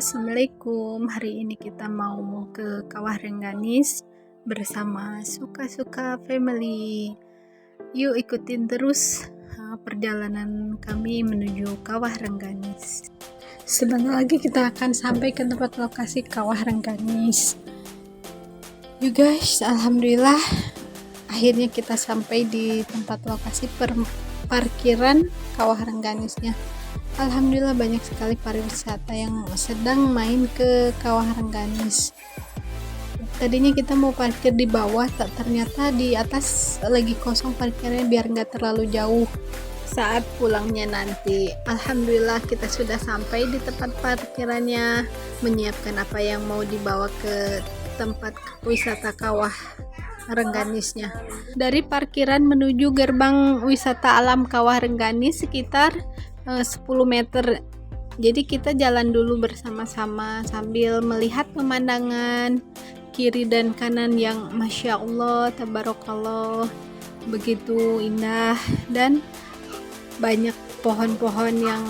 Assalamualaikum. Hari ini kita mau ke Kawah Rengganis bersama Suka-Suka Family. Yuk ikutin terus perjalanan kami menuju Kawah Rengganis. Sebentar lagi kita akan sampai ke tempat lokasi Kawah Rengganis. You guys, alhamdulillah akhirnya kita sampai di tempat lokasi parkiran Kawah Rengganisnya. Alhamdulillah banyak sekali pariwisata yang sedang main ke Kawah Rengganis. Tadinya kita mau parkir di bawah, ternyata di atas lagi kosong parkirnya biar nggak terlalu jauh saat pulangnya nanti. Alhamdulillah kita sudah sampai di tempat parkirannya, menyiapkan apa yang mau dibawa ke tempat wisata Kawah Rengganisnya. Dari parkiran menuju gerbang wisata alam Kawah Rengganis sekitar 10 meter. Jadi kita jalan dulu bersama-sama sambil melihat pemandangan kiri dan kanan yang Masya Allah, Tabarakallah, begitu indah dan banyak pohon-pohon yang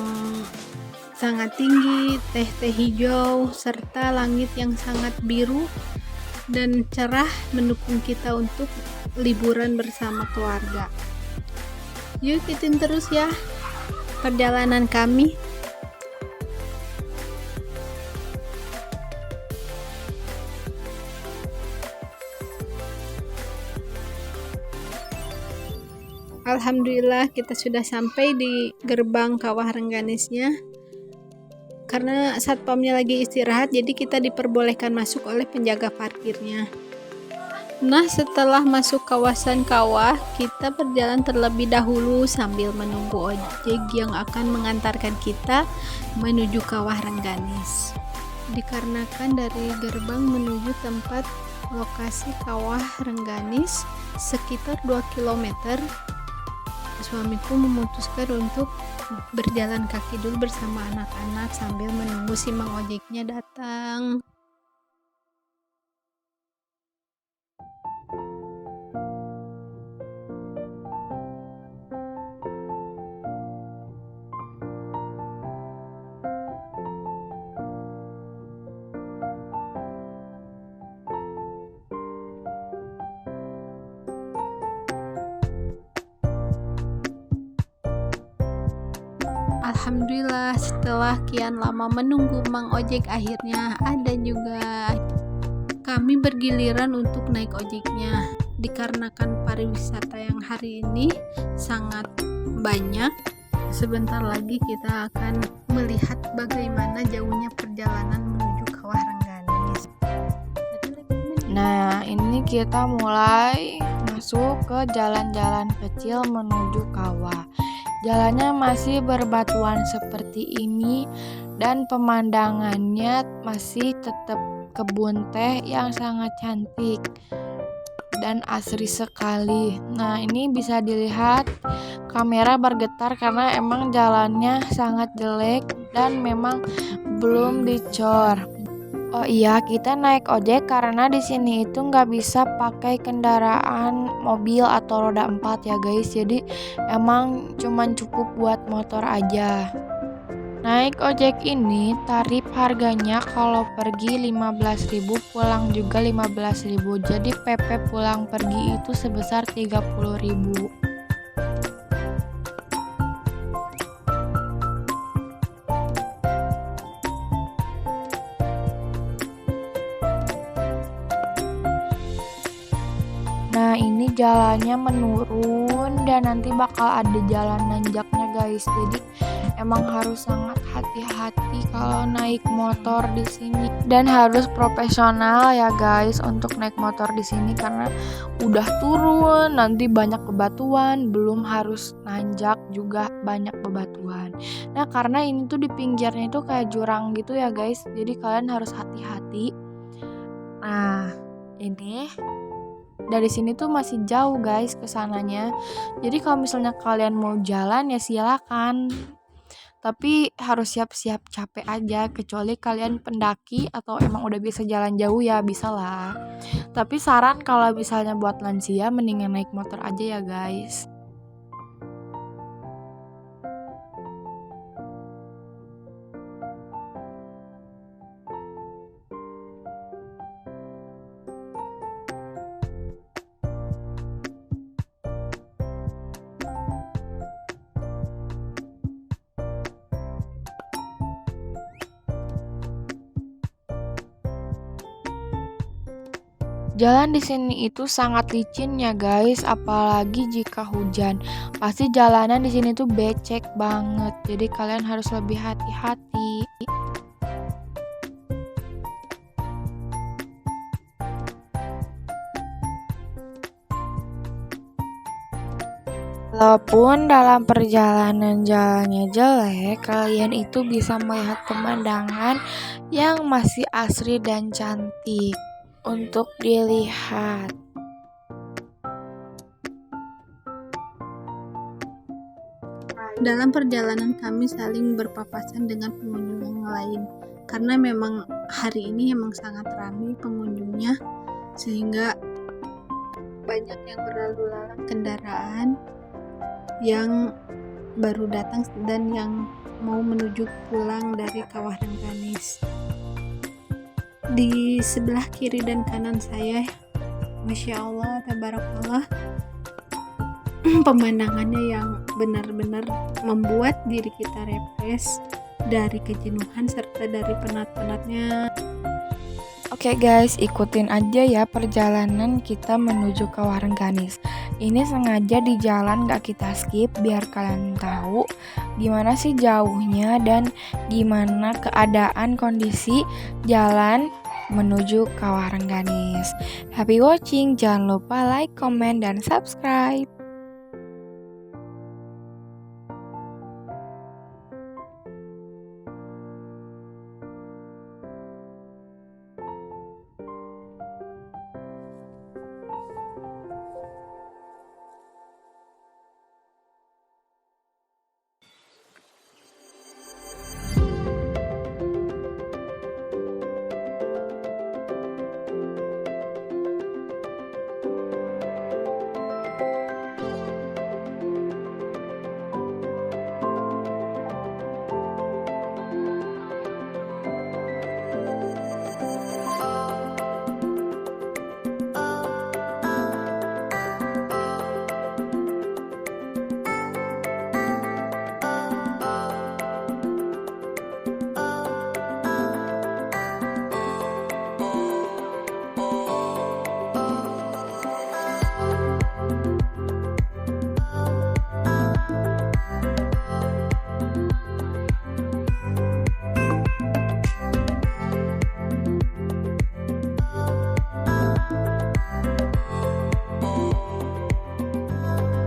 sangat tinggi, teh-teh hijau, serta langit yang sangat biru dan cerah mendukung kita untuk liburan bersama keluarga. Yuk ikutin terus ya perjalanan kami. Alhamdulillah kita sudah sampai di gerbang Kawah Rengganisnya. Karena satpamnya lagi istirahat, jadi kita diperbolehkan masuk oleh penjaga parkirnya. Nah, setelah masuk kawasan kawah, kita berjalan terlebih dahulu sambil menunggu ojek yang akan mengantarkan kita menuju Kawah Rengganis. Dikarenakan dari gerbang menuju tempat lokasi Kawah Rengganis sekitar 2 km, suamiku memutuskan untuk berjalan kaki dulu bersama anak-anak sambil menunggu si mang ojeknya datang. Alhamdulillah setelah kian lama menunggu mang ojek akhirnya ada juga. Kami bergiliran untuk naik ojeknya dikarenakan pariwisata yang hari ini sangat banyak. Sebentar lagi kita akan melihat bagaimana jauhnya perjalanan menuju Kawah Rengganis. Nah, ini kita mulai masuk ke jalan-jalan kecil menuju kawah. Jalannya masih berbatuan seperti ini dan pemandangannya masih tetap kebun teh yang sangat cantik dan asri sekali. Nah, ini bisa dilihat kamera bergetar karena emang jalannya sangat jelek dan memang belum dicor. Oh iya, kita naik ojek karena di sini itu nggak bisa pakai kendaraan mobil atau roda 4 ya guys. Jadi emang cuman cukup buat motor aja. Naik ojek ini tarif harganya kalau pergi 15.000, pulang juga 15.000. Jadi PP pulang pergi itu sebesar 30.000. Nah, ini jalannya menurun dan nanti bakal ada jalan nanjaknya guys. Jadi emang harus sangat hati-hati kalau naik motor di sini dan harus profesional ya guys untuk naik motor di sini karena udah turun nanti banyak bebatuan, belum harus nanjak juga banyak bebatuan. Nah, karena ini tuh di pinggirnya itu kayak jurang gitu ya guys. Jadi kalian harus hati-hati. Nah, ini dari sini tuh masih jauh guys ke sananya. Jadi kalau misalnya kalian mau jalan ya silakan. Tapi harus siap-siap capek aja, kecuali kalian pendaki atau emang udah bisa jalan jauh ya bisa lah. Tapi saran kalau misalnya buat lansia mendingan naik motor aja ya guys. Jalan di sini itu sangat licin ya guys, apalagi jika hujan. Pasti jalanan di sini tuh becek banget. Jadi kalian harus lebih hati-hati. Walaupun dalam perjalanan jalannya jelek, kalian itu bisa melihat pemandangan yang masih asri dan cantik untuk dilihat. Dalam perjalanan kami saling berpapasan dengan pengunjung yang lain, karena memang hari ini emang sangat ramai pengunjungnya, sehingga banyak yang berlalu lalang kendaraan yang baru datang dan yang mau menuju pulang dari Kawah Rengganis. Di sebelah kiri dan kanan saya, Masya Allah, tabarakallah, pemandangannya yang benar-benar membuat diri kita refresh dari kejenuhan serta dari penat-penatnya. Oke guys, ikutin aja ya perjalanan kita menuju Kawah Rengganis. Ini sengaja di jalan gak kita skip biar kalian tahu gimana sih jauhnya dan gimana keadaan kondisi jalan menuju Kawah Rengganis. Happy watching, jangan lupa like, comment, dan subscribe.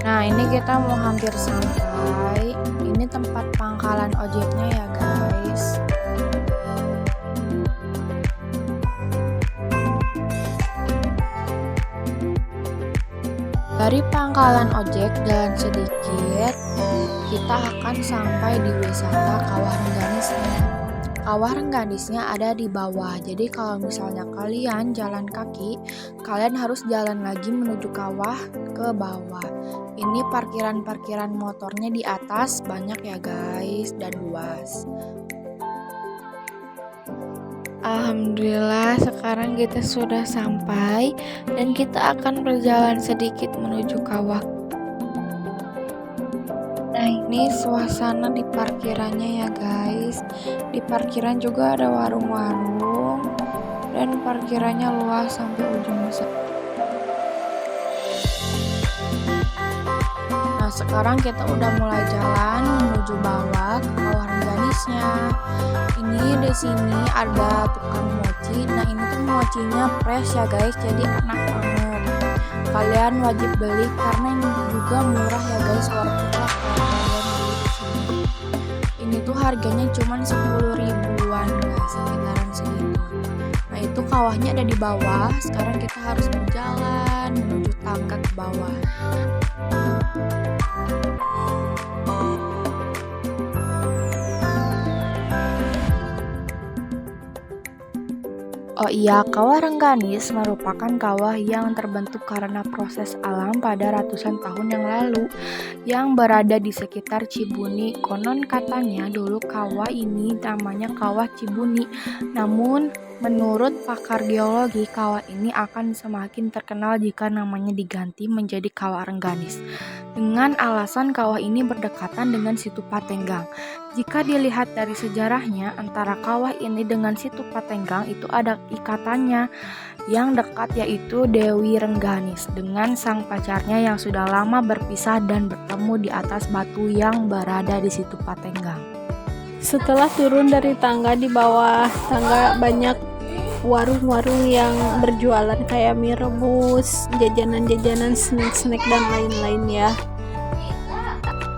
Nah, ini kita mau hampir sampai. Ini tempat pangkalan ojeknya ya, guys. Dari pangkalan ojek jalan sedikit, kita akan sampai di wisata Kawah Rengganisnya. Kawah Rengganisnya ada di bawah, jadi kalau misalnya kalian jalan kaki, kalian harus jalan lagi menuju kawah ke bawah. Ini parkiran-parkiran motornya di atas banyak ya guys, dan luas. Alhamdulillah sekarang kita sudah sampai dan kita akan berjalan sedikit menuju kawah. Nah, ini suasana di parkirannya ya guys. Di parkiran juga ada warung-warung dan parkirannya luas sampai ujung sana. Nah, sekarang kita udah mulai jalan menuju bawah ke Kawah Rengganisnya. Ini di sini ada tukang mochi. Nah, ini tuh mochinya fresh ya guys, jadi enak banget. Kalian wajib beli karena ini juga murah ya guys, worth it lah kalau kalian beli di sini. Ini tuh harganya cuma 10 ribuan guys, sekitaran segitu. Nah, itu kawahnya ada di bawah. Sekarang kita harus berjalan menuju tangga ke bawah. Oh iya, Kawah Rengganis merupakan kawah yang terbentuk karena proses alam pada ratusan tahun yang lalu yang berada di sekitar Cibuni. Konon katanya dulu kawah ini namanya Kawah Cibuni, namun Menurut pakar geologi, kawah ini akan semakin terkenal jika namanya diganti menjadi Kawah Rengganis. Dengan alasan kawah ini berdekatan dengan situ Patenggang. Jika dilihat dari sejarahnya, antara kawah ini dengan situ Patenggang itu ada ikatannya yang dekat, yaitu Dewi Rengganis dengan sang pacarnya yang sudah lama berpisah dan bertemu di atas batu yang berada di situ Patenggang. Setelah turun dari tangga, di bawah tangga banyak warung-warung yang berjualan kayak mie rebus, jajanan-jajanan, snack-snack dan lain-lain ya.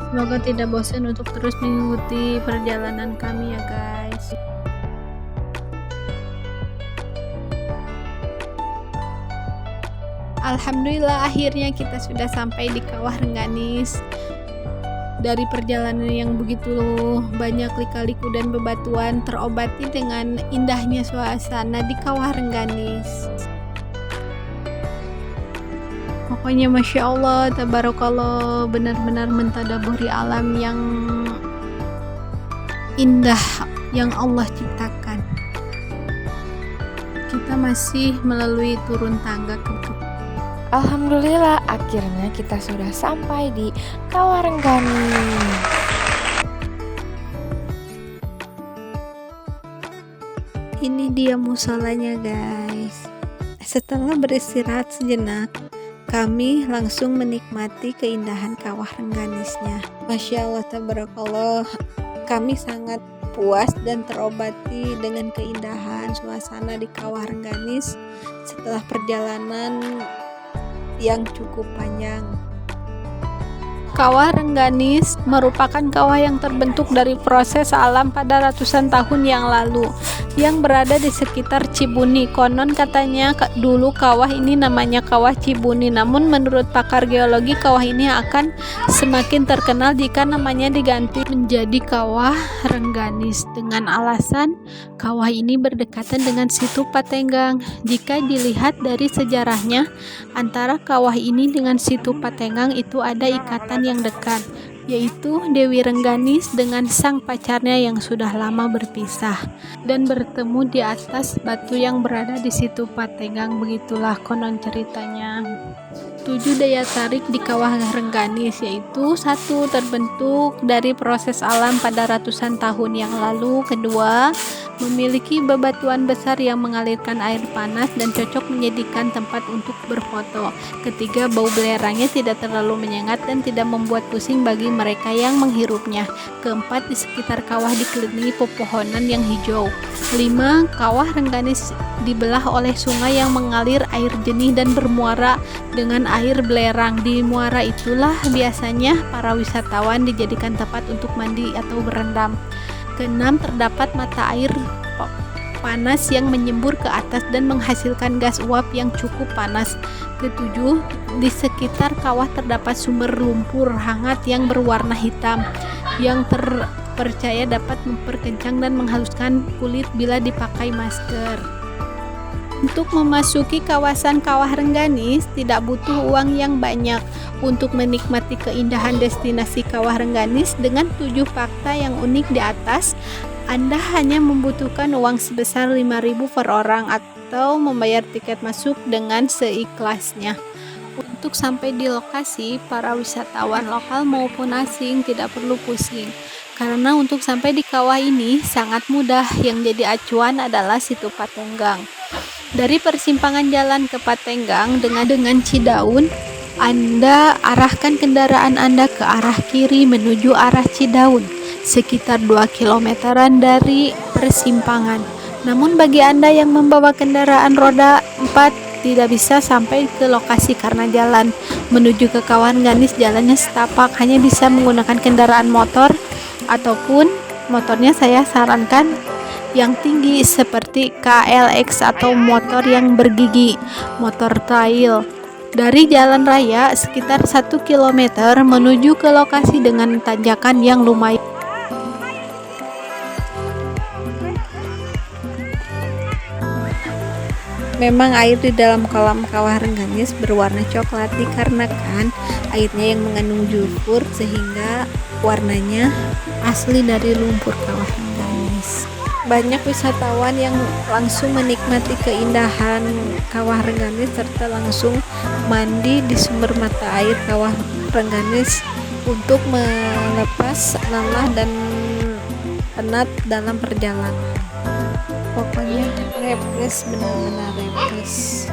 Semoga tidak bosan untuk terus mengikuti perjalanan kami ya guys. Alhamdulillah akhirnya kita sudah sampai di Kawah Rengganis. Dari perjalanan yang begitu banyak lika-liku dan bebatuan terobati dengan indahnya suasana di Kawah Rengganis. Pokoknya Masya Allah, Tabarakallah, benar-benar mentadaburi alam yang indah yang Allah ciptakan. Kita masih melalui turun tangga ke Alhamdulillah, akhirnya kita sudah sampai di Kawah Rengganis. Ini dia musolanya guys. Setelah beristirahat sejenak, kami langsung menikmati keindahan Kawah Rengganisnya. Masya Allah, tabarakallah, kami sangat puas dan terobati dengan keindahan suasana di Kawah Rengganis setelah perjalanan yang cukup panjang. Kawah Rengganis merupakan kawah yang terbentuk dari proses alam pada ratusan tahun yang lalu yang berada di sekitar Cibuni. Konon katanya dulu kawah ini namanya Kawah Cibuni, namun menurut pakar geologi kawah ini akan semakin terkenal jika namanya diganti menjadi Kawah Rengganis dengan alasan kawah ini berdekatan dengan situ Patenggang. Jika dilihat dari sejarahnya, antara kawah ini dengan situ Patenggang itu ada ikatan yang dekat, yaitu Dewi Rengganis dengan sang pacarnya yang sudah lama berpisah dan bertemu di atas batu yang berada di situ Patenggang. Begitulah konon ceritanya. 7 daya tarik di Kawah Rengganis, yaitu 1. Terbentuk dari proses alam pada ratusan tahun yang lalu. 2. Memiliki bebatuan besar yang mengalirkan air panas dan cocok menjadikan tempat untuk berfoto. 3. Bau belerangnya tidak terlalu menyengat dan tidak membuat pusing bagi mereka yang menghirupnya. 4. Di sekitar kawah dikelilingi pepohonan yang hijau. 5. Kawah Rengganis dibelah oleh sungai yang mengalir air jernih dan bermuara dengan air belerang. Di muara itulah biasanya para wisatawan dijadikan tempat untuk mandi atau berendam. 6. Terdapat mata air panas yang menyembur ke atas dan menghasilkan gas uap yang cukup panas. 7. Di sekitar kawah terdapat sumber lumpur hangat yang berwarna hitam yang terpercaya dapat memperkencang dan menghaluskan kulit bila dipakai masker. Untuk memasuki kawasan Kawah Rengganis tidak butuh uang yang banyak. Untuk menikmati keindahan destinasi Kawah Rengganis dengan 7 fakta yang unik di atas, Anda hanya membutuhkan uang sebesar 5.000 per orang atau membayar tiket masuk dengan seikhlasnya. Untuk sampai di lokasi, para wisatawan lokal maupun asing tidak perlu pusing. Karena untuk sampai di kawah ini sangat mudah, yang jadi acuan adalah situ Patenggang. Dari persimpangan jalan ke Patenggang dengan Cidaun, Anda arahkan kendaraan Anda ke arah kiri menuju arah Cidaun, sekitar 2 kilometeran dari persimpangan. Namun bagi Anda yang membawa kendaraan roda 4 tidak bisa sampai ke lokasi karena jalan menuju ke Kawah Rengganis jalannya setapak, hanya bisa menggunakan kendaraan motor ataupun motornya saya sarankan yang tinggi seperti KLX atau motor yang bergigi, motor trail. Dari jalan raya sekitar 1 km menuju ke lokasi dengan tanjakan yang lumayan. Memang air di dalam kolam Kawah Rengganis berwarna coklat dikarenakan airnya yang mengandung sulfur sehingga warnanya asli dari lumpur Kawah Rengganis. Banyak wisatawan yang langsung menikmati keindahan Kawah Rengganis serta langsung mandi di sumber mata air Kawah Rengganis untuk melepas lelah dan penat dalam perjalanan. Pokoknya refresh, benar-benar refresh.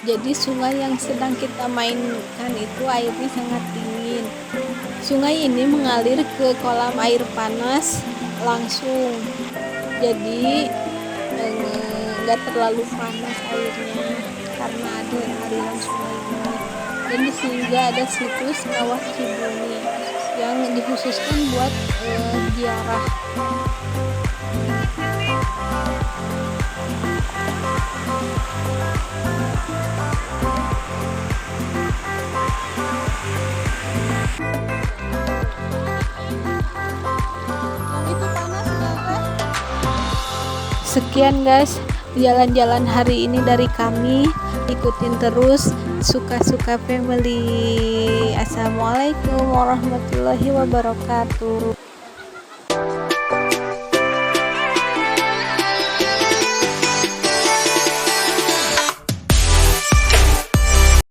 Jadi sungai yang sedang kita mainkan itu airnya sangat dingin. Sungai ini mengalir ke kolam air panas langsung. Jadi nggak terlalu panas airnya karena ada aliran sungai ini. Dan di sini juga ada situs Kawah Cibuni yang dikhususkan buat ziarah. Sekian guys, jalan-jalan hari ini dari kami. Ikutin terus Suka-Suka Family. Assalamualaikum warahmatullahi wabarakatuh.